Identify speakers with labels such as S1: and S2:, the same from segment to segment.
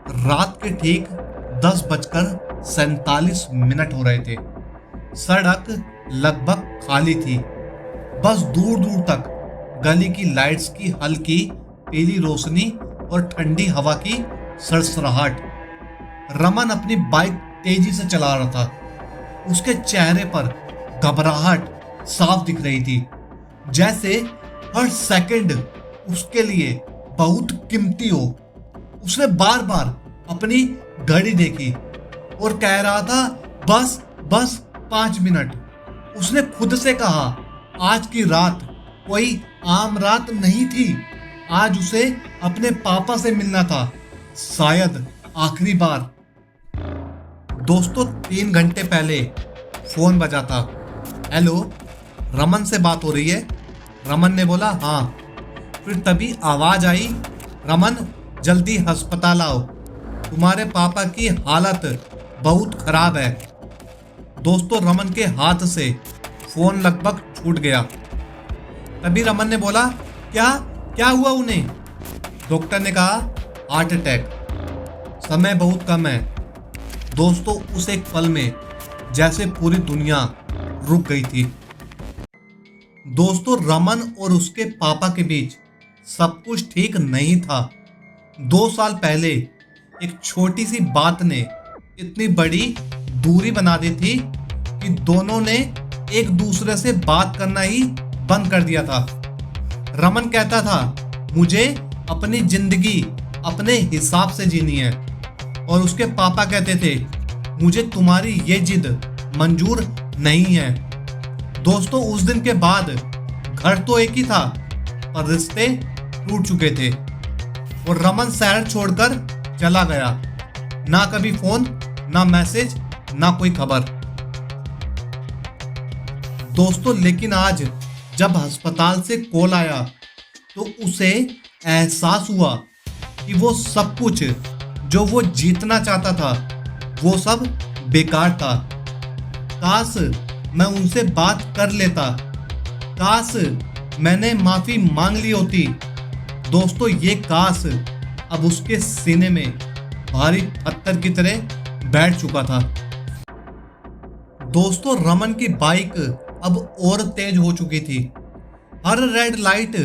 S1: रात के ठीक 10:47 हो रहे थे। सड़क लगभग खाली थी। बस दूर दूर तक गली की लाइट्स की हल्की पीली रोशनी और ठंडी हवा की सरसराहट। रमन अपनी बाइक तेजी से चला रहा था। उसके चेहरे पर घबराहट साफ दिख रही थी, जैसे हर सेकंड उसके लिए बहुत कीमती हो। उसने बार बार अपनी घड़ी देखी और कह रहा था, बस बस 5 मिनट। उसने खुद से कहा, आज की रात कोई आम रात नहीं थी। आज उसे अपने पापा से मिलना था, शायद आखिरी बार। दोस्तों, 3 घंटे पहले फोन बजा था। हेलो, रमन से बात हो रही है? रमन ने बोला, हाँ। फिर तभी आवाज आई, रमन जल्दी अस्पताल आओ, तुम्हारे पापा की हालत बहुत खराब है। दोस्तों, रमन के हाथ से फोन लगभग छूट गया। तभी रमन ने बोला, क्या क्या हुआ उन्हें? डॉक्टर ने कहा, हार्ट अटैक। समय बहुत कम है। दोस्तों, उस एक पल में जैसे पूरी दुनिया रुक गई थी। दोस्तों, रमन और उसके पापा के बीच सब कुछ ठीक नहीं था। 2 साल पहले एक छोटी सी बात ने इतनी बड़ी दूरी बना दी थी कि दोनों ने एक दूसरे से बात करना ही बंद कर दिया था। रमन कहता था, मुझे अपनी जिंदगी अपने हिसाब से जीनी है, और उसके पापा कहते थे, मुझे तुम्हारी ये जिद मंजूर नहीं है। दोस्तों, उस दिन के बाद घर तो एक ही था, पर रिश्ते टूट चुके थे। और रमन शहर छोड़कर चला गया। ना कभी फोन, ना मैसेज, ना कोई खबर। दोस्तों, लेकिन आज जब अस्पताल से कॉल आया तो उसे एहसास हुआ कि वो सब कुछ जो वो जीतना चाहता था, वो सब बेकार था। काश मैं उनसे बात कर लेता, काश मैंने माफी मांग ली होती। दोस्तों, ये काश अब उसके सीने में भारी पत्थर की तरह बैठ चुका था। दोस्तों, रमन की बाइक अब और तेज हो चुकी थी। हर रेड लाइट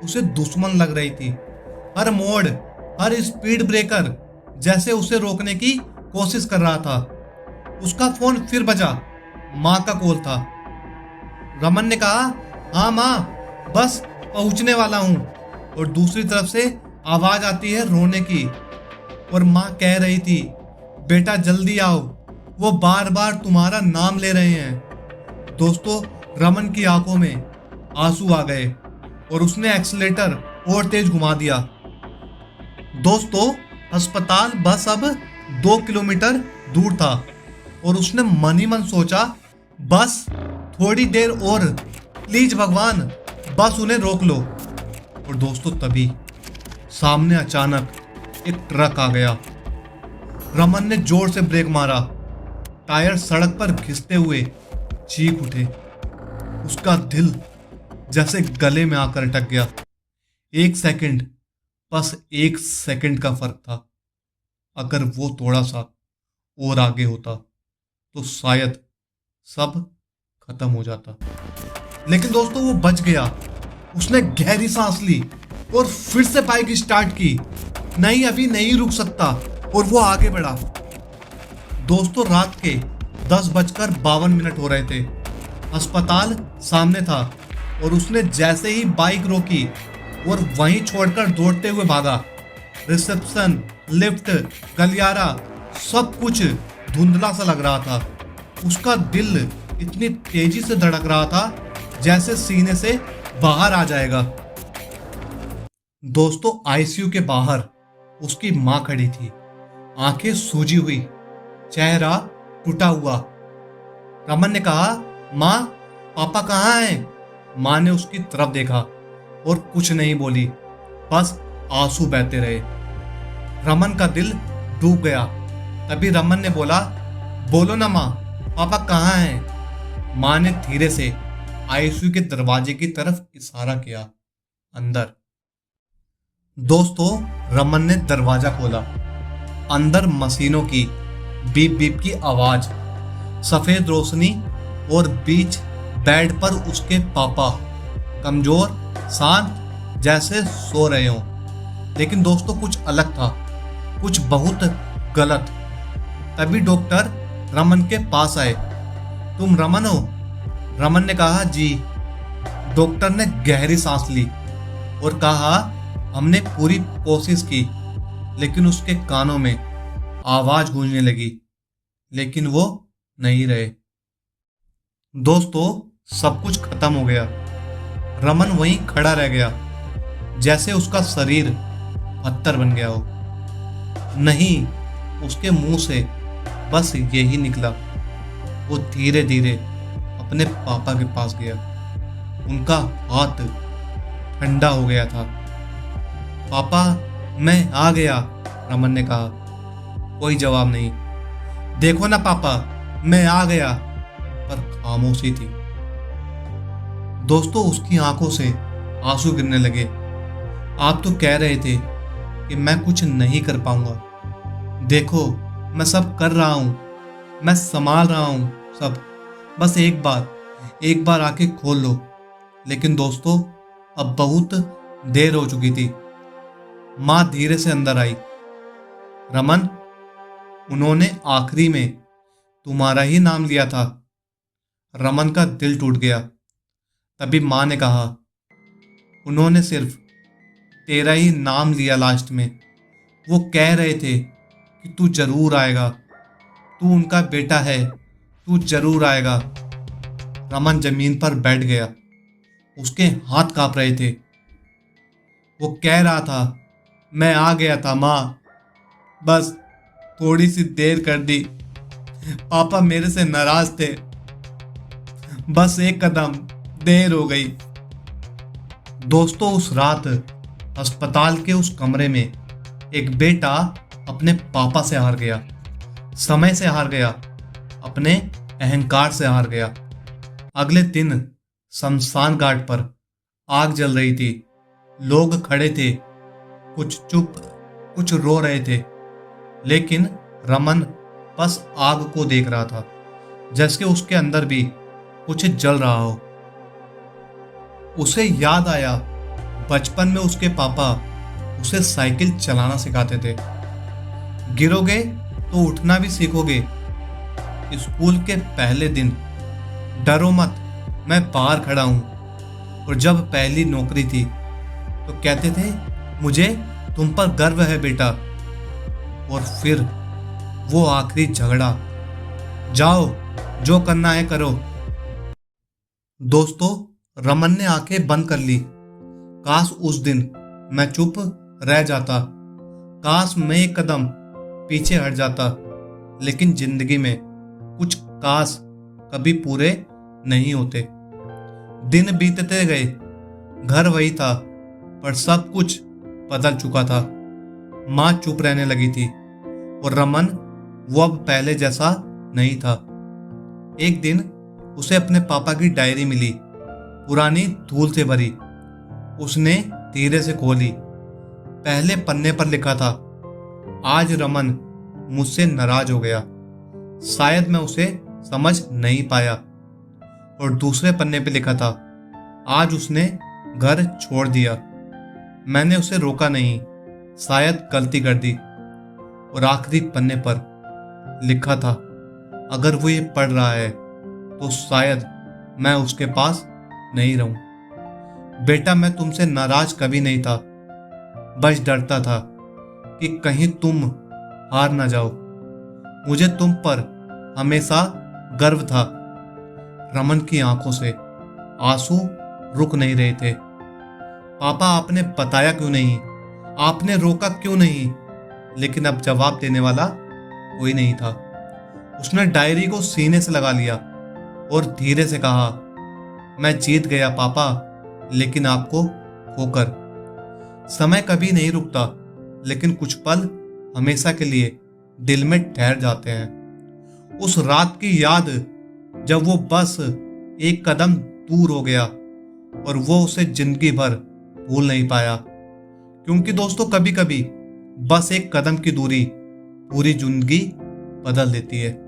S1: उसे दुश्मन लग रही थी। हर मोड़, हर स्पीड ब्रेकर जैसे उसे रोकने की कोशिश कर रहा था। उसका फोन फिर बजा। माँ का कॉल था। रमन ने कहा, हाँ माँ, बस पहुंचने वाला हूँ। और दूसरी तरफ से आवाज आती है रोने की, और माँ कह रही थी, बेटा जल्दी आओ, वो बार बार तुम्हारा नाम ले रहे हैं। दोस्तों, रमन की आंखों में आंसू आ गए और उसने एक्सीलेटर और तेज घुमा दिया। दोस्तों, अस्पताल बस अब 2 किलोमीटर दूर था, और उसने मन ही मन सोचा, बस थोड़ी देर और, प्लीज भगवान, बस उन्हें रोक लो। और दोस्तों, तभी सामने अचानक एक ट्रक आ गया। रमन ने जोर से ब्रेक मारा। टायर सड़क पर घिसते हुए चीख उठे। उसका दिल जैसे गले में आकर अटक गया। 1 सेकंड, बस 1 सेकंड का फर्क था। अगर वो थोड़ा सा और आगे होता तो शायद सब खत्म हो जाता। लेकिन दोस्तों, वो बच गया। उसने गहरी सांस ली और फिर से बाइक स्टार्ट की। नहीं, अभी नहीं रुक सकता। और वो आगे बढ़ा। दोस्तों, रात के 10:52 हो रहे थे। अस्पताल सामने था, और उसने जैसे ही बाइक रोकी और वहीं छोड़कर दौड़ते हुए भागा। रिसेप्शन, लिफ्ट, गलियारा, सब कुछ धुंधला सा लग रहा था। उसका दिल इतनी तेजी से धड़क रहा था जैसे सीने से बाहर आ जाएगा। दोस्तों, आईसीयू के बाहर उसकी मां खड़ी थी, आंखें सूजी हुई, चेहरा टूटा हुआ। रमन ने कहा, मां, पापा कहाँ हैं? मां ने उसकी तरफ देखा और कुछ नहीं बोली, बस आंसू बहते रहे। रमन का दिल डूब गया। तभी रमन ने बोला, बोलो ना मां, पापा कहाँ हैं? मां ने धीरे से आईसीयू के दरवाजे की तरफ इशारा किया, अंदर। दोस्तों, रमन ने दरवाजा खोला। अंदर मशीनों की बीप बीप की आवाज, सफेद रोशनी और बीच बेड पर उसके पापा कमजोर शांत जैसे सो रहे हों। लेकिन दोस्तों कुछ अलग था, कुछ बहुत गलत। तभी डॉक्टर रमन के पास आए। तुम रमन हो? रमन ने कहा जी। डॉक्टर ने गहरी सांस ली और कहा हमने पूरी कोशिश की, लेकिन उसके कानों में आवाज गूंजने लगी, लेकिन वो नहीं रहे। दोस्तों सब कुछ खत्म हो गया। रमन वहीं खड़ा रह गया, जैसे उसका शरीर पत्थर बन गया हो। नहीं, उसके मुंह से बस यही निकला। वो धीरे धीरे अपने पापा के पास गया। उनका हाथ ठंडा हो गया था। पापा मैं आ गया, रमन ने कहा। कोई जवाब नहीं। देखो ना पापा, मैं आ गया, पर खामोशी थी। दोस्तों उसकी आंखों से आंसू गिरने लगे। आप तो कह रहे थे कि मैं कुछ नहीं कर पाऊंगा। देखो मैं सब कर रहा हूं, मैं संभाल रहा हूं सब। बस एक बार आके खोल लो। लेकिन दोस्तों अब बहुत देर हो चुकी थी। माँ धीरे से अंदर आई। रमन, उन्होंने आखिरी में तुम्हारा ही नाम लिया था। रमन का दिल टूट गया। तभी माँ ने कहा, उन्होंने सिर्फ तेरा ही नाम लिया लास्ट में। वो कह रहे थे कि तू जरूर आएगा, तू उनका बेटा है, तू जरूर आएगा। रमन जमीन पर बैठ गया। उसके हाथ कांप रहे थे। वो कह रहा था, मैं आ गया था माँ, बस थोड़ी सी देर कर दी। पापा मेरे से नाराज थे, बस एक कदम देर हो गई। दोस्तों उस रात अस्पताल के उस कमरे में एक बेटा अपने पापा से हार गया, समय से हार गया, अपने अहंकार से हार गया। अगले दिन शमशान घाट पर आग जल रही थी। लोग खड़े थे, कुछ चुप, कुछ रो रहे थे। लेकिन रमन बस आग को देख रहा था, जैसे उसके अंदर भी कुछ जल रहा हो। उसे याद आया बचपन में उसके पापा उसे साइकिल चलाना सिखाते थे। गिरोगे तो उठना भी सीखोगे। स्कूल के पहले दिन, डरो मत, मैं बाहर खड़ा हूं। और जब पहली नौकरी थी तो कहते थे, मुझे तुम पर गर्व है बेटा। और फिर वो आखिरी झगड़ा, जाओ जो करना है करो। दोस्तों रमन ने आंखें बंद कर ली। काश उस दिन मैं चुप रह जाता, काश मैं एक कदम पीछे हट जाता। लेकिन जिंदगी में कुछ काश कभी पूरे नहीं होते। दिन बीतते गए, घर वही था, पर सब कुछ बदल चुका था। माँ चुप रहने लगी थी और रमन वो अब पहले जैसा नहीं था। एक दिन उसे अपने पापा की डायरी मिली, पुरानी धूल से भरी। उसने धीरे से खोली। पहले पन्ने पर लिखा था, आज रमन मुझसे नाराज हो गया, शायद मैं उसे समझ नहीं पाया। और दूसरे पन्ने पे लिखा था, आज उसने घर छोड़ दिया, मैंने उसे रोका नहीं, शायद गलती कर दी। और आखिरी पन्ने पर लिखा था, अगर वो ये पढ़ रहा है तो शायद मैं उसके पास नहीं रहूं। बेटा मैं तुमसे नाराज कभी नहीं था, बस डरता था कि कहीं तुम हार ना जाओ। मुझे तुम पर हमेशा गर्व था। रमन की आंखों से आंसू रुक नहीं रहे थे। पापा आपने बताया क्यों नहीं, आपने रोका क्यों नहीं? लेकिन अब जवाब देने वाला कोई नहीं था। उसने डायरी को सीने से लगा लिया और धीरे से कहा, मैं जीत गया पापा, लेकिन आपको खोकर। समय कभी नहीं रुकता, लेकिन कुछ पल हमेशा के लिए दिल में ठहर जाते हैं। उस रात की याद जब वो बस एक कदम दूर हो गया और वो उसे जिंदगी भर भूल नहीं पाया। क्योंकि दोस्तों कभी कभी बस एक कदम की दूरी पूरी जिंदगी बदल देती है।